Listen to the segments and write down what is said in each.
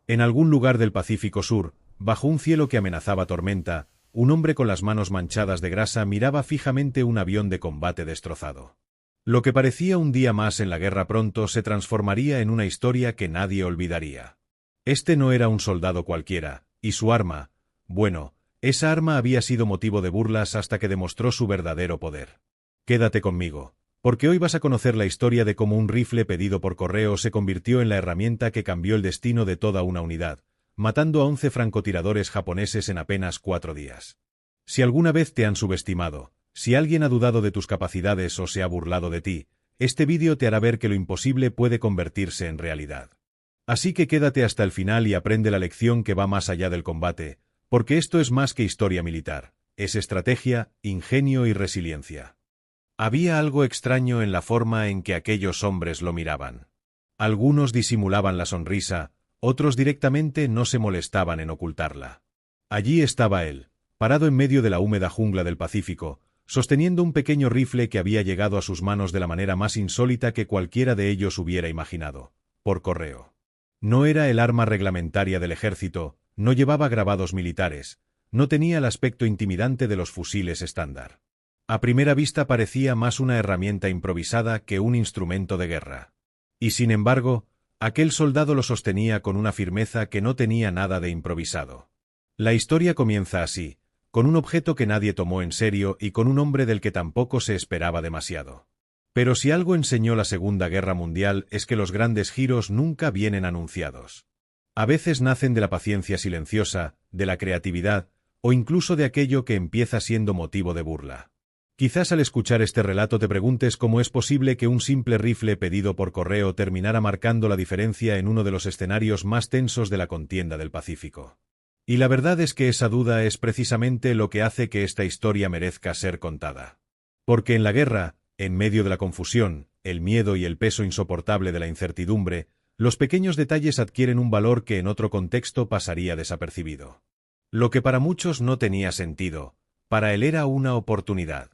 En algún lugar del Pacífico Sur, bajo un cielo que amenazaba tormenta, un hombre con las manos manchadas de grasa miraba fijamente un avión de combate destrozado. Lo que parecía un día más en la guerra pronto se transformaría en una historia que nadie olvidaría. Este no era un soldado cualquiera, y su arma, bueno, esa arma había sido motivo de burlas hasta que demostró su verdadero poder. Quédate conmigo, porque hoy vas a conocer la historia de cómo un rifle pedido por correo se convirtió en la herramienta que cambió el destino de toda una unidad, matando a 11 francotiradores japoneses en apenas 4 días. Si alguna vez te han subestimado, si alguien ha dudado de tus capacidades o se ha burlado de ti, este vídeo te hará ver que lo imposible puede convertirse en realidad. Así que quédate hasta el final y aprende la lección que va más allá del combate, porque esto es más que historia militar, es estrategia, ingenio y resiliencia. Había algo extraño en la forma en que aquellos hombres lo miraban. Algunos disimulaban la sonrisa, otros directamente no se molestaban en ocultarla. Allí estaba él, parado en medio de la húmeda jungla del Pacífico, sosteniendo un pequeño rifle que había llegado a sus manos de la manera más insólita que cualquiera de ellos hubiera imaginado, por correo. No era el arma reglamentaria del ejército, no llevaba grabados militares, no tenía el aspecto intimidante de los fusiles estándar. A primera vista parecía más una herramienta improvisada que un instrumento de guerra. Y sin embargo, aquel soldado lo sostenía con una firmeza que no tenía nada de improvisado. La historia comienza así, con un objeto que nadie tomó en serio y con un hombre del que tampoco se esperaba demasiado. Pero si algo enseñó la Segunda Guerra Mundial es que los grandes giros nunca vienen anunciados. A veces nacen de la paciencia silenciosa, de la creatividad, o incluso de aquello que empieza siendo motivo de burla. Quizás al escuchar este relato te preguntes cómo es posible que un simple rifle pedido por correo terminara marcando la diferencia en uno de los escenarios más tensos de la contienda del Pacífico. Y la verdad es que esa duda es precisamente lo que hace que esta historia merezca ser contada. Porque en la guerra, en medio de la confusión, el miedo y el peso insoportable de la incertidumbre, los pequeños detalles adquieren un valor que en otro contexto pasaría desapercibido. Lo que para muchos no tenía sentido, para él era una oportunidad.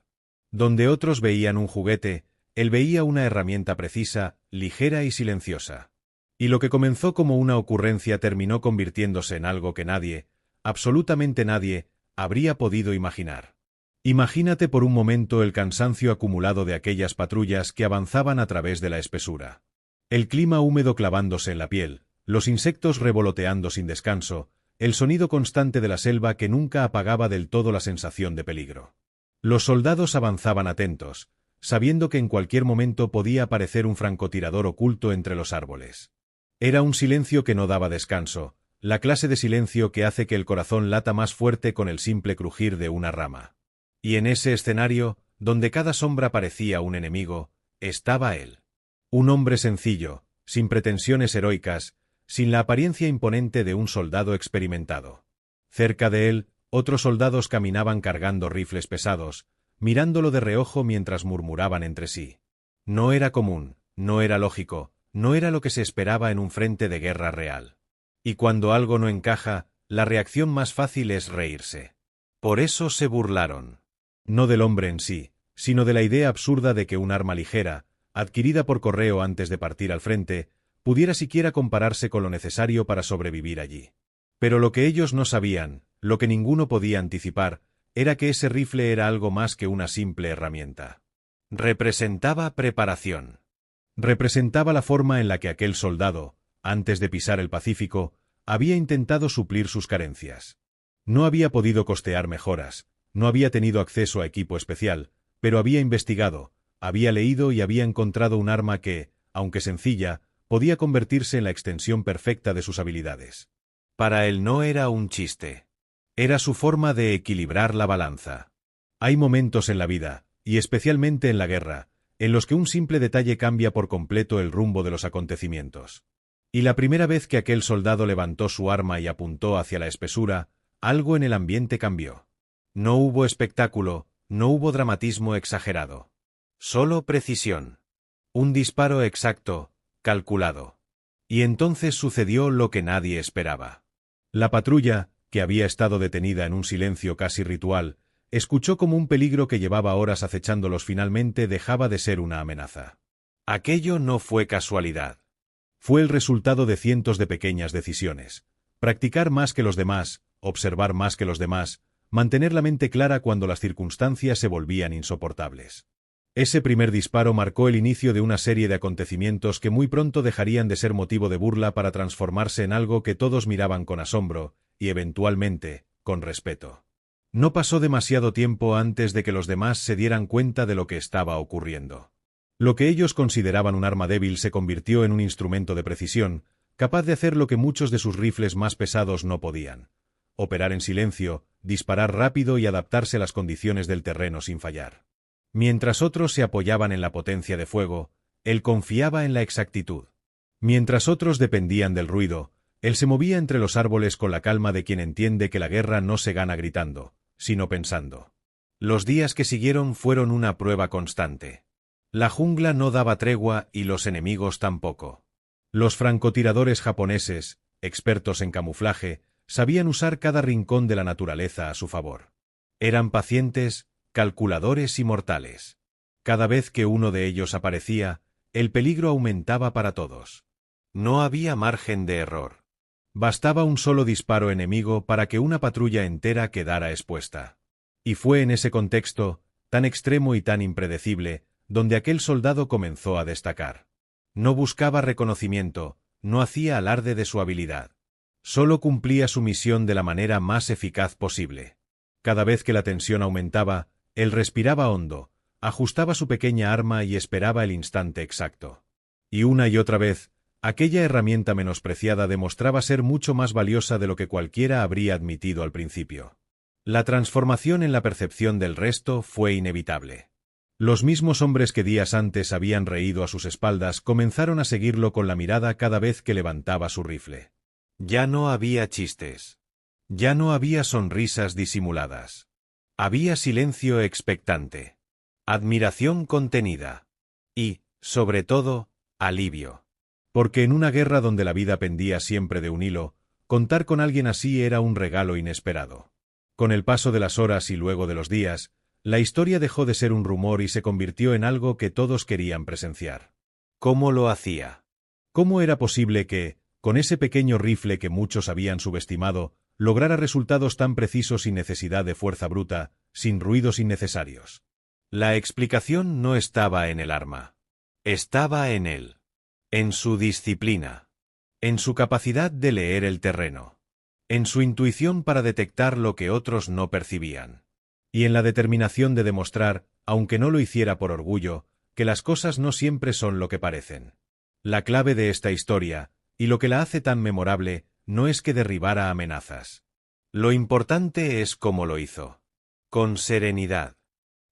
Donde otros veían un juguete, él veía una herramienta precisa, ligera y silenciosa. Y lo que comenzó como una ocurrencia terminó convirtiéndose en algo que nadie, absolutamente nadie, habría podido imaginar. Imagínate por un momento el cansancio acumulado de aquellas patrullas que avanzaban a través de la espesura. El clima húmedo clavándose en la piel, los insectos revoloteando sin descanso, el sonido constante de la selva que nunca apagaba del todo la sensación de peligro. Los soldados avanzaban atentos, sabiendo que en cualquier momento podía aparecer un francotirador oculto entre los árboles. Era un silencio que no daba descanso, la clase de silencio que hace que el corazón lata más fuerte con el simple crujir de una rama. Y en ese escenario, donde cada sombra parecía un enemigo, estaba él. Un hombre sencillo, sin pretensiones heroicas, sin la apariencia imponente de un soldado experimentado. Cerca de él, otros soldados caminaban cargando rifles pesados, mirándolo de reojo mientras murmuraban entre sí. No era común, no era lógico, no era lo que se esperaba en un frente de guerra real. Y cuando algo no encaja, la reacción más fácil es reírse. Por eso se burlaron. No del hombre en sí, sino de la idea absurda de que un arma ligera, adquirida por correo antes de partir al frente, pudiera siquiera compararse con lo necesario para sobrevivir allí. Pero lo que ellos no sabían, lo que ninguno podía anticipar, era que ese rifle era algo más que una simple herramienta. Representaba preparación. Representaba la forma en la que aquel soldado, antes de pisar el Pacífico, había intentado suplir sus carencias. No había podido costear mejoras, no había tenido acceso a equipo especial, pero había investigado, había leído y había encontrado un arma que, aunque sencilla, podía convertirse en la extensión perfecta de sus habilidades. Para él no era un chiste. Era su forma de equilibrar la balanza. Hay momentos en la vida, y especialmente en la guerra, en los que un simple detalle cambia por completo el rumbo de los acontecimientos. Y la primera vez que aquel soldado levantó su arma y apuntó hacia la espesura, algo en el ambiente cambió. No hubo espectáculo, no hubo dramatismo exagerado. Solo precisión. Un disparo exacto, calculado. Y entonces sucedió lo que nadie esperaba. La patrulla, que había estado detenida en un silencio casi ritual, escuchó como un peligro que llevaba horas acechándolos finalmente dejaba de ser una amenaza. Aquello no fue casualidad. Fue el resultado de cientos de pequeñas decisiones. Practicar más que los demás, observar más que los demás, mantener la mente clara cuando las circunstancias se volvían insoportables. Ese primer disparo marcó el inicio de una serie de acontecimientos que muy pronto dejarían de ser motivo de burla para transformarse en algo que todos miraban con asombro, y eventualmente, con respeto. No pasó demasiado tiempo antes de que los demás se dieran cuenta de lo que estaba ocurriendo. Lo que ellos consideraban un arma débil se convirtió en un instrumento de precisión, capaz de hacer lo que muchos de sus rifles más pesados no podían: operar en silencio, disparar rápido y adaptarse a las condiciones del terreno sin fallar. Mientras otros se apoyaban en la potencia de fuego, él confiaba en la exactitud. Mientras otros dependían del ruido, él se movía entre los árboles con la calma de quien entiende que la guerra no se gana gritando, sino pensando. Los días que siguieron fueron una prueba constante. La jungla no daba tregua y los enemigos tampoco. Los francotiradores japoneses, expertos en camuflaje, sabían usar cada rincón de la naturaleza a su favor. Eran pacientes, calculadores y mortales. Cada vez que uno de ellos aparecía, el peligro aumentaba para todos. No había margen de error. Bastaba un solo disparo enemigo para que una patrulla entera quedara expuesta. Y fue en ese contexto, tan extremo y tan impredecible, donde aquel soldado comenzó a destacar. No buscaba reconocimiento, no hacía alarde de su habilidad. Solo cumplía su misión de la manera más eficaz posible. Cada vez que la tensión aumentaba, él respiraba hondo, ajustaba su pequeña arma y esperaba el instante exacto. Y una y otra vez, aquella herramienta menospreciada demostraba ser mucho más valiosa de lo que cualquiera habría admitido al principio. La transformación en la percepción del resto fue inevitable. Los mismos hombres que días antes habían reído a sus espaldas comenzaron a seguirlo con la mirada cada vez que levantaba su rifle. Ya no había chistes. Ya no había sonrisas disimuladas. Había silencio expectante, admiración contenida y, sobre todo, alivio. Porque en una guerra donde la vida pendía siempre de un hilo, contar con alguien así era un regalo inesperado. Con el paso de las horas y luego de los días, la historia dejó de ser un rumor y se convirtió en algo que todos querían presenciar. ¿Cómo lo hacía? ¿Cómo era posible que, con ese pequeño rifle que muchos habían subestimado, lograra resultados tan precisos sin necesidad de fuerza bruta, sin ruidos innecesarios? La explicación no estaba en el arma. Estaba en él. En su disciplina. En su capacidad de leer el terreno. En su intuición para detectar lo que otros no percibían. Y en la determinación de demostrar, aunque no lo hiciera por orgullo, que las cosas no siempre son lo que parecen. La clave de esta historia, y lo que la hace tan memorable, no es que derribara amenazas. Lo importante es cómo lo hizo. Con serenidad.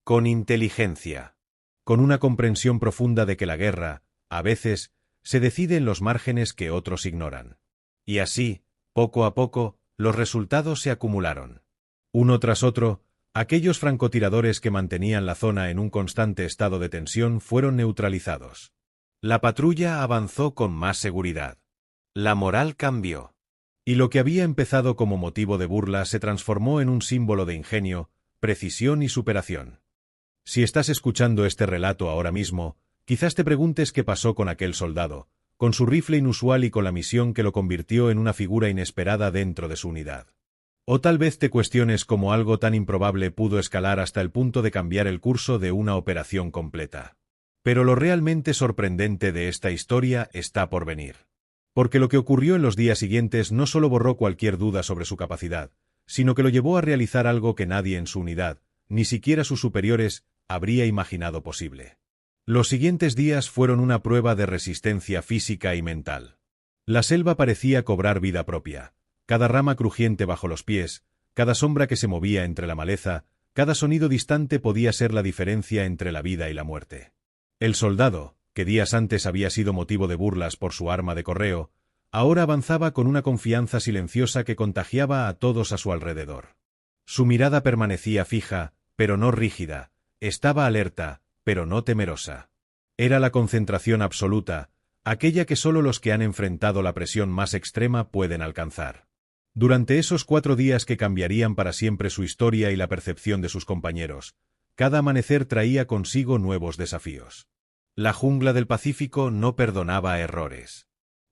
Con inteligencia. Con una comprensión profunda de que la guerra, a veces, se decide en los márgenes que otros ignoran. Y así, poco a poco, los resultados se acumularon. Uno tras otro, aquellos francotiradores que mantenían la zona en un constante estado de tensión fueron neutralizados. La patrulla avanzó con más seguridad. La moral cambió. Y lo que había empezado como motivo de burla se transformó en un símbolo de ingenio, precisión y superación. Si estás escuchando este relato ahora mismo, quizás te preguntes qué pasó con aquel soldado, con su rifle inusual y con la misión que lo convirtió en una figura inesperada dentro de su unidad. O tal vez te cuestiones cómo algo tan improbable pudo escalar hasta el punto de cambiar el curso de una operación completa. Pero lo realmente sorprendente de esta historia está por venir. Porque lo que ocurrió en los días siguientes no solo borró cualquier duda sobre su capacidad, sino que lo llevó a realizar algo que nadie en su unidad, ni siquiera sus superiores, habría imaginado posible. Los siguientes días fueron una prueba de resistencia física y mental. La selva parecía cobrar vida propia. Cada rama crujiente bajo los pies, cada sombra que se movía entre la maleza, cada sonido distante podía ser la diferencia entre la vida y la muerte. El soldado, que días antes había sido motivo de burlas por su arma de correo, ahora avanzaba con una confianza silenciosa que contagiaba a todos a su alrededor. Su mirada permanecía fija, pero no rígida, estaba alerta, pero no temerosa. Era la concentración absoluta, aquella que solo los que han enfrentado la presión más extrema pueden alcanzar. Durante esos 4 días que cambiarían para siempre su historia y la percepción de sus compañeros, cada amanecer traía consigo nuevos desafíos. La jungla del Pacífico no perdonaba errores.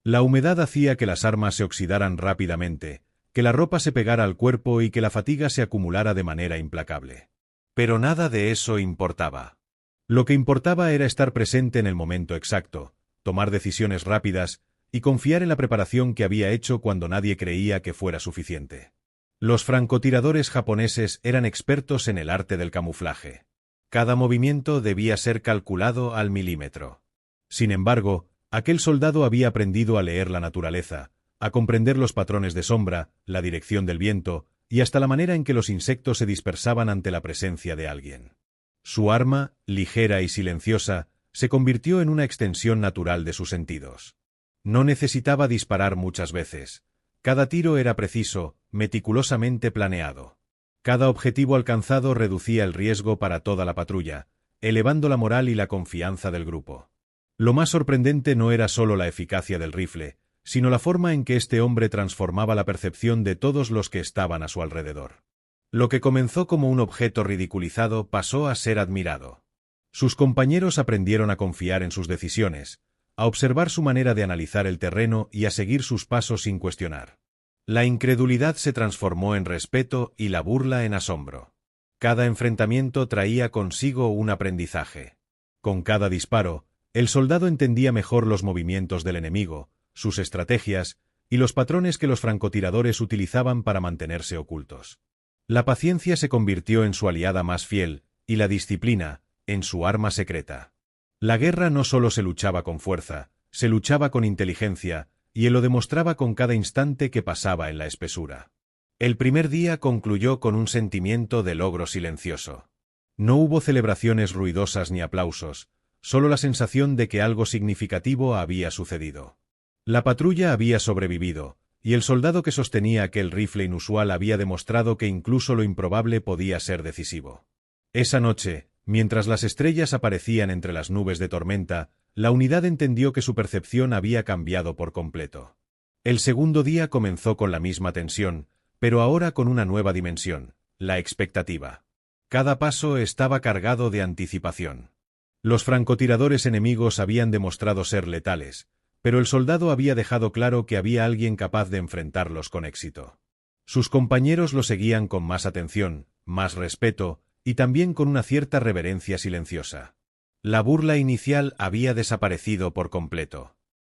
La humedad hacía que las armas se oxidaran rápidamente, que la ropa se pegara al cuerpo y que la fatiga se acumulara de manera implacable. Pero nada de eso importaba. Lo que importaba era estar presente en el momento exacto, tomar decisiones rápidas y confiar en la preparación que había hecho cuando nadie creía que fuera suficiente. Los francotiradores japoneses eran expertos en el arte del camuflaje. Cada movimiento debía ser calculado al milímetro. Sin embargo, aquel soldado había aprendido a leer la naturaleza, a comprender los patrones de sombra, la dirección del viento y hasta la manera en que los insectos se dispersaban ante la presencia de alguien. Su arma, ligera y silenciosa, se convirtió en una extensión natural de sus sentidos. No necesitaba disparar muchas veces. Cada tiro era preciso, meticulosamente planeado. Cada objetivo alcanzado reducía el riesgo para toda la patrulla, elevando la moral y la confianza del grupo. Lo más sorprendente no era solo la eficacia del rifle, sino la forma en que este hombre transformaba la percepción de todos los que estaban a su alrededor. Lo que comenzó como un objeto ridiculizado pasó a ser admirado. Sus compañeros aprendieron a confiar en sus decisiones, a observar su manera de analizar el terreno y a seguir sus pasos sin cuestionar. La incredulidad se transformó en respeto y la burla en asombro. Cada enfrentamiento traía consigo un aprendizaje. Con cada disparo, el soldado entendía mejor los movimientos del enemigo, sus estrategias y los patrones que los francotiradores utilizaban para mantenerse ocultos. La paciencia se convirtió en su aliada más fiel, y la disciplina, en su arma secreta. La guerra no solo se luchaba con fuerza, se luchaba con inteligencia, y él lo demostraba con cada instante que pasaba en la espesura. El primer día concluyó con un sentimiento de logro silencioso. No hubo celebraciones ruidosas ni aplausos, solo la sensación de que algo significativo había sucedido. La patrulla había sobrevivido, y el soldado que sostenía aquel rifle inusual había demostrado que incluso lo improbable podía ser decisivo. Esa noche, mientras las estrellas aparecían entre las nubes de tormenta, la unidad entendió que su percepción había cambiado por completo. El segundo día comenzó con la misma tensión, pero ahora con una nueva dimensión, la expectativa. Cada paso estaba cargado de anticipación. Los francotiradores enemigos habían demostrado ser letales, pero el soldado había dejado claro que había alguien capaz de enfrentarlos con éxito. Sus compañeros lo seguían con más atención, más respeto y también con una cierta reverencia silenciosa. La burla inicial había desaparecido por completo.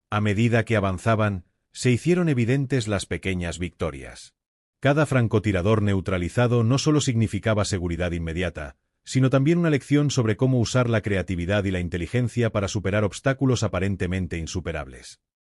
A medida que avanzaban, se hicieron evidentes las pequeñas victorias. Cada francotirador neutralizado no solo significaba seguridad inmediata, sino también una lección sobre cómo usar la creatividad y la inteligencia para superar obstáculos aparentemente insuperables.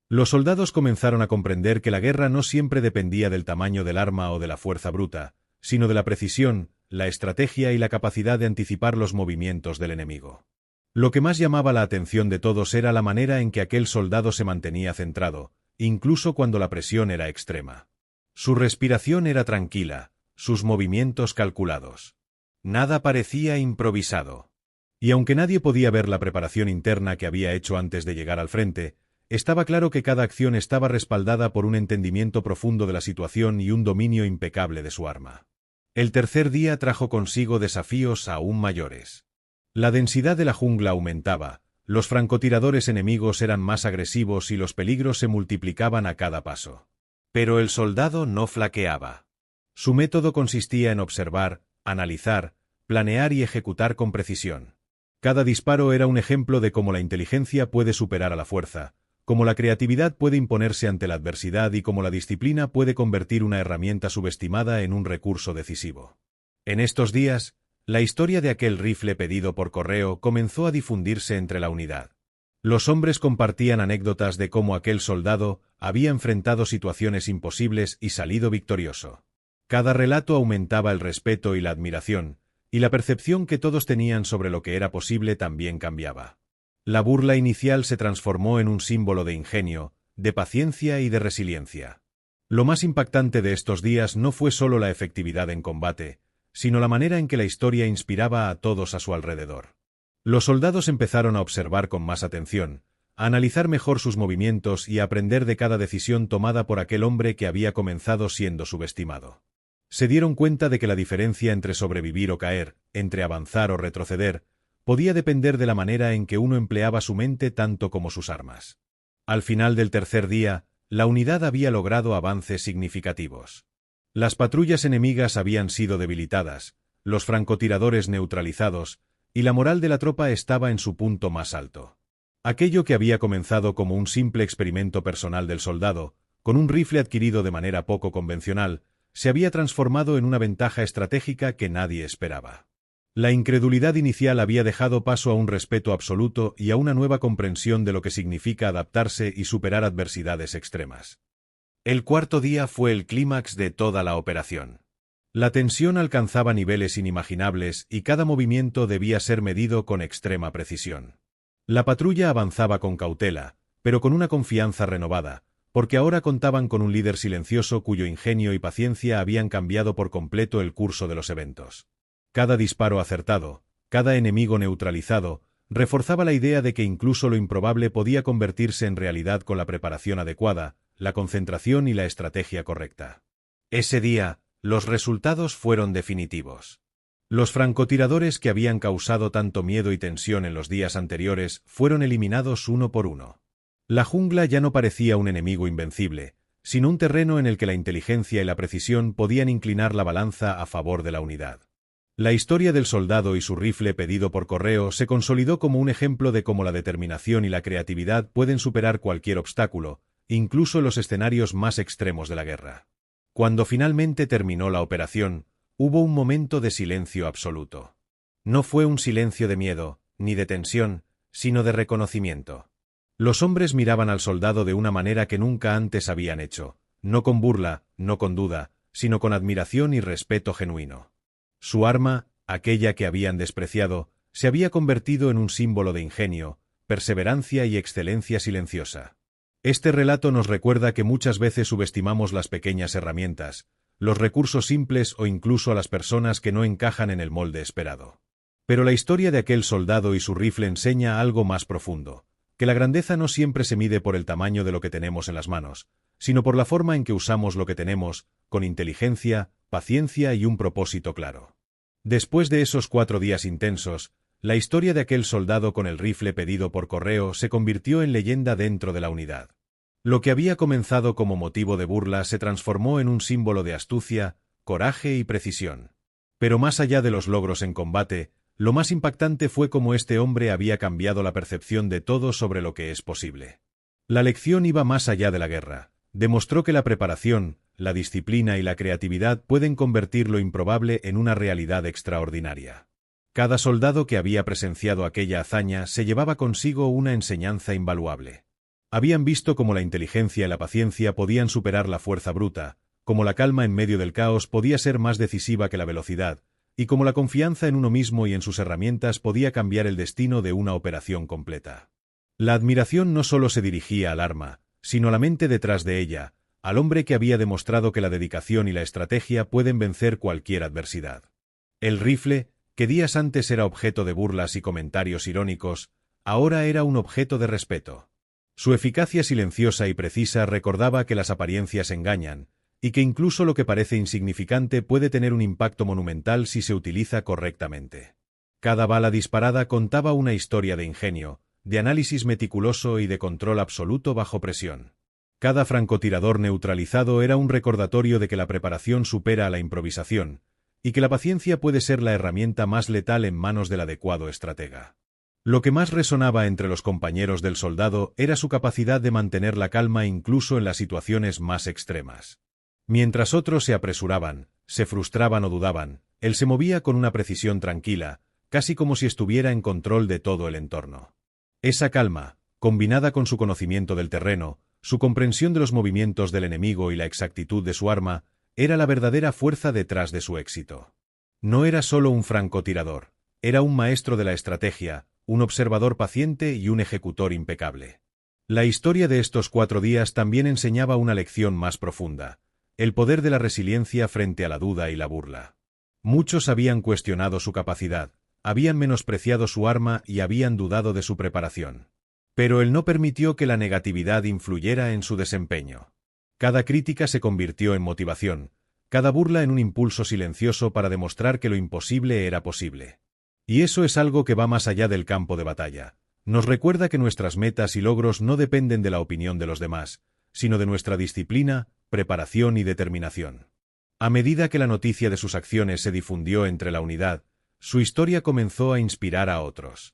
Los soldados comenzaron a comprender que la guerra no siempre dependía del tamaño del arma o de la fuerza bruta, sino de la precisión, la estrategia y la capacidad de anticipar los movimientos del enemigo. Lo que más llamaba la atención de todos era la manera en que aquel soldado se mantenía centrado, incluso cuando la presión era extrema. Su respiración era tranquila, sus movimientos calculados. Nada parecía improvisado. Y aunque nadie podía ver la preparación interna que había hecho antes de llegar al frente, estaba claro que cada acción estaba respaldada por un entendimiento profundo de la situación y un dominio impecable de su arma. El tercer día trajo consigo desafíos aún mayores. La densidad de la jungla aumentaba, los francotiradores enemigos eran más agresivos y los peligros se multiplicaban a cada paso. Pero el soldado no flaqueaba. Su método consistía en observar, analizar, planear y ejecutar con precisión. Cada disparo era un ejemplo de cómo la inteligencia puede superar a la fuerza, cómo la creatividad puede imponerse ante la adversidad y cómo la disciplina puede convertir una herramienta subestimada en un recurso decisivo. En estos días, la historia de aquel rifle pedido por correo comenzó a difundirse entre la unidad. Los hombres compartían anécdotas de cómo aquel soldado había enfrentado situaciones imposibles y salido victorioso. Cada relato aumentaba el respeto y la admiración, y la percepción que todos tenían sobre lo que era posible también cambiaba. La burla inicial se transformó en un símbolo de ingenio, de paciencia y de resiliencia. Lo más impactante de estos días no fue solo la efectividad en combate, sino la manera en que la historia inspiraba a todos a su alrededor. Los soldados empezaron a observar con más atención, a analizar mejor sus movimientos y a aprender de cada decisión tomada por aquel hombre que había comenzado siendo subestimado. Se dieron cuenta de que la diferencia entre sobrevivir o caer, entre avanzar o retroceder, podía depender de la manera en que uno empleaba su mente tanto como sus armas. Al final del tercer día, la unidad había logrado avances significativos. Las patrullas enemigas habían sido debilitadas, los francotiradores neutralizados, y la moral de la tropa estaba en su punto más alto. Aquello que había comenzado como un simple experimento personal del soldado, con un rifle adquirido de manera poco convencional, se había transformado en una ventaja estratégica que nadie esperaba. La incredulidad inicial había dejado paso a un respeto absoluto y a una nueva comprensión de lo que significa adaptarse y superar adversidades extremas. El cuarto día fue el clímax de toda la operación. La tensión alcanzaba niveles inimaginables y cada movimiento debía ser medido con extrema precisión. La patrulla avanzaba con cautela, pero con una confianza renovada, porque ahora contaban con un líder silencioso cuyo ingenio y paciencia habían cambiado por completo el curso de los eventos. Cada disparo acertado, cada enemigo neutralizado, reforzaba la idea de que incluso lo improbable podía convertirse en realidad con la preparación adecuada, la concentración y la estrategia correcta. Ese día, los resultados fueron definitivos. Los francotiradores que habían causado tanto miedo y tensión en los días anteriores fueron eliminados uno por uno. La jungla ya no parecía un enemigo invencible, sino un terreno en el que la inteligencia y la precisión podían inclinar la balanza a favor de la unidad. La historia del soldado y su rifle pedido por correo se consolidó como un ejemplo de cómo la determinación y la creatividad pueden superar cualquier obstáculo, incluso en los escenarios más extremos de la guerra. Cuando finalmente terminó la operación, hubo un momento de silencio absoluto. No fue un silencio de miedo, ni de tensión, sino de reconocimiento. Los hombres miraban al soldado de una manera que nunca antes habían hecho, no con burla, no con duda, sino con admiración y respeto genuino. Su arma, aquella que habían despreciado, se había convertido en un símbolo de ingenio, perseverancia y excelencia silenciosa. Este relato nos recuerda que muchas veces subestimamos las pequeñas herramientas, los recursos simples o incluso a las personas que no encajan en el molde esperado. Pero la historia de aquel soldado y su rifle enseña algo más profundo, que la grandeza no siempre se mide por el tamaño de lo que tenemos en las manos, sino por la forma en que usamos lo que tenemos, con inteligencia, paciencia y un propósito claro. Después de esos 4 días intensos, la historia de aquel soldado con el rifle pedido por correo se convirtió en leyenda dentro de la unidad. Lo que había comenzado como motivo de burla se transformó en un símbolo de astucia, coraje y precisión. Pero más allá de los logros en combate, lo más impactante fue cómo este hombre había cambiado la percepción de todos sobre lo que es posible. La lección iba más allá de la guerra. Demostró que la preparación, la disciplina y la creatividad pueden convertir lo improbable en una realidad extraordinaria. Cada soldado que había presenciado aquella hazaña se llevaba consigo una enseñanza invaluable. Habían visto cómo la inteligencia y la paciencia podían superar la fuerza bruta, cómo la calma en medio del caos podía ser más decisiva que la velocidad, y cómo la confianza en uno mismo y en sus herramientas podía cambiar el destino de una operación completa. La admiración no solo se dirigía al arma, sino a la mente detrás de ella, al hombre que había demostrado que la dedicación y la estrategia pueden vencer cualquier adversidad. El rifle, que días antes era objeto de burlas y comentarios irónicos, ahora era un objeto de respeto. Su eficacia silenciosa y precisa recordaba que las apariencias engañan, y que incluso lo que parece insignificante puede tener un impacto monumental si se utiliza correctamente. Cada bala disparada contaba una historia de ingenio, de análisis meticuloso y de control absoluto bajo presión. Cada francotirador neutralizado era un recordatorio de que la preparación supera a la improvisación, y que la paciencia puede ser la herramienta más letal en manos del adecuado estratega. Lo que más resonaba entre los compañeros del soldado era su capacidad de mantener la calma incluso en las situaciones más extremas. Mientras otros se apresuraban, se frustraban o dudaban, él se movía con una precisión tranquila, casi como si estuviera en control de todo el entorno. Esa calma, combinada con su conocimiento del terreno, su comprensión de los movimientos del enemigo y la exactitud de su arma, era la verdadera fuerza detrás de su éxito. No era solo un francotirador, era un maestro de la estrategia, un observador paciente y un ejecutor impecable. La historia de estos 4 días también enseñaba una lección más profunda: el poder de la resiliencia frente a la duda y la burla. Muchos habían cuestionado su capacidad, habían menospreciado su arma y habían dudado de su preparación. Pero él no permitió que la negatividad influyera en su desempeño. Cada crítica se convirtió en motivación, cada burla en un impulso silencioso para demostrar que lo imposible era posible. Y eso es algo que va más allá del campo de batalla. Nos recuerda que nuestras metas y logros no dependen de la opinión de los demás, sino de nuestra disciplina, preparación y determinación. A medida que la noticia de sus acciones se difundió entre la unidad, su historia comenzó a inspirar a otros.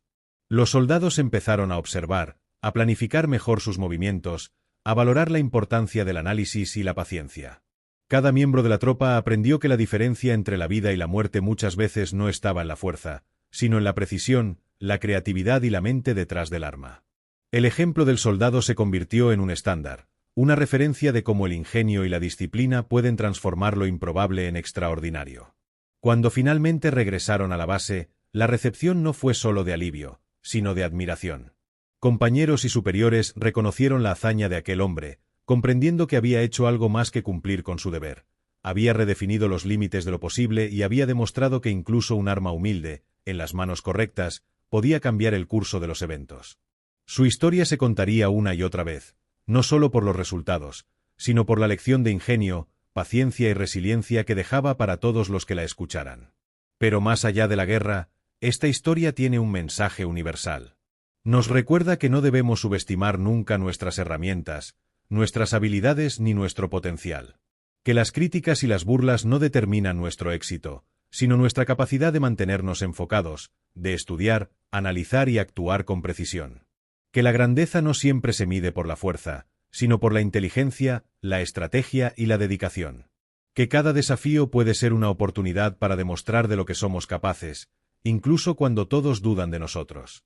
Los soldados empezaron a observar, a planificar mejor sus movimientos, a valorar la importancia del análisis y la paciencia. Cada miembro de la tropa aprendió que la diferencia entre la vida y la muerte muchas veces no estaba en la fuerza, sino en la precisión, la creatividad y la mente detrás del arma. El ejemplo del soldado se convirtió en un estándar, una referencia de cómo el ingenio y la disciplina pueden transformar lo improbable en extraordinario. Cuando finalmente regresaron a la base, la recepción no fue solo de alivio, sino de admiración. Compañeros y superiores reconocieron la hazaña de aquel hombre, comprendiendo que había hecho algo más que cumplir con su deber. Había redefinido los límites de lo posible y había demostrado que incluso un arma humilde, en las manos correctas, podía cambiar el curso de los eventos. Su historia se contaría una y otra vez, no solo por los resultados, sino por la lección de ingenio, paciencia y resiliencia que dejaba para todos los que la escucharan. Pero más allá de la guerra, esta historia tiene un mensaje universal. Nos recuerda que no debemos subestimar nunca nuestras herramientas, nuestras habilidades ni nuestro potencial. Que las críticas y las burlas no determinan nuestro éxito, sino nuestra capacidad de mantenernos enfocados, de estudiar, analizar y actuar con precisión. Que la grandeza no siempre se mide por la fuerza, sino por la inteligencia, la estrategia y la dedicación. Que cada desafío puede ser una oportunidad para demostrar de lo que somos capaces, incluso cuando todos dudan de nosotros.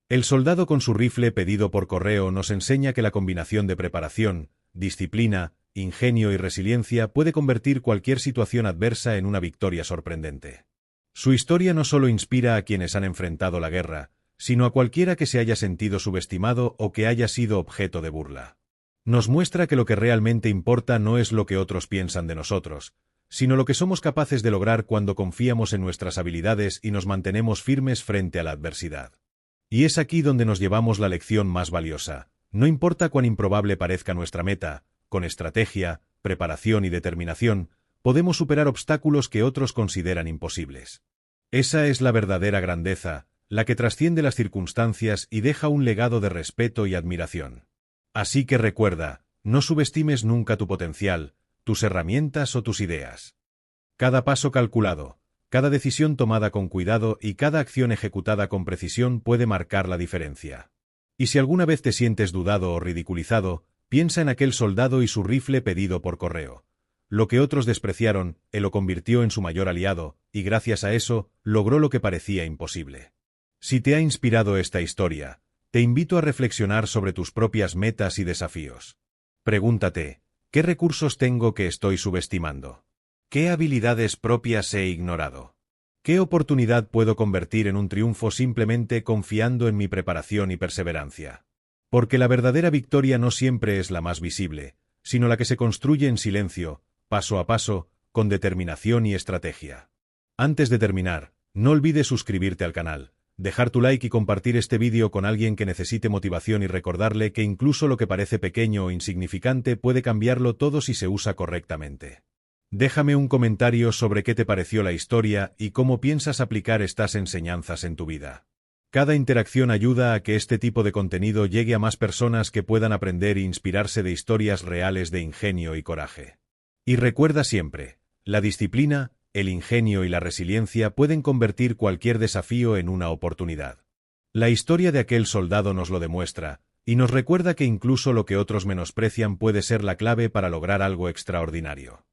El soldado con su rifle pedido por correo nos enseña que la combinación de preparación, disciplina, ingenio y resiliencia puede convertir cualquier situación adversa en una victoria sorprendente. Su historia no solo inspira a quienes han enfrentado la guerra, sino a cualquiera que se haya sentido subestimado o que haya sido objeto de burla. Nos muestra que lo que realmente importa no es lo que otros piensan de nosotros, sino lo que somos capaces de lograr cuando confiamos en nuestras habilidades y nos mantenemos firmes frente a la adversidad. Y es aquí donde nos llevamos la lección más valiosa. No importa cuán improbable parezca nuestra meta, con estrategia, preparación y determinación, podemos superar obstáculos que otros consideran imposibles. Esa es la verdadera grandeza, la que trasciende las circunstancias y deja un legado de respeto y admiración. Así que recuerda, no subestimes nunca tu potencial, tus herramientas o tus ideas. Cada paso calculado, cada decisión tomada con cuidado y cada acción ejecutada con precisión puede marcar la diferencia. Y si alguna vez te sientes dudado o ridiculizado, piensa en aquel soldado y su rifle pedido por correo. Lo que otros despreciaron, él lo convirtió en su mayor aliado, y gracias a eso, logró lo que parecía imposible. Si te ha inspirado esta historia, te invito a reflexionar sobre tus propias metas y desafíos. Pregúntate, ¿qué recursos tengo que estoy subestimando? ¿Qué habilidades propias he ignorado? ¿Qué oportunidad puedo convertir en un triunfo simplemente confiando en mi preparación y perseverancia? Porque la verdadera victoria no siempre es la más visible, sino la que se construye en silencio, paso a paso, con determinación y estrategia. Antes de terminar, no olvides suscribirte al canal, dejar tu like y compartir este vídeo con alguien que necesite motivación y recordarle que incluso lo que parece pequeño o insignificante puede cambiarlo todo si se usa correctamente. Déjame un comentario sobre qué te pareció la historia y cómo piensas aplicar estas enseñanzas en tu vida. Cada interacción ayuda a que este tipo de contenido llegue a más personas que puedan aprender e inspirarse de historias reales de ingenio y coraje. Y recuerda siempre, la disciplina, el ingenio y la resiliencia pueden convertir cualquier desafío en una oportunidad. La historia de aquel soldado nos lo demuestra, y nos recuerda que incluso lo que otros menosprecian puede ser la clave para lograr algo extraordinario.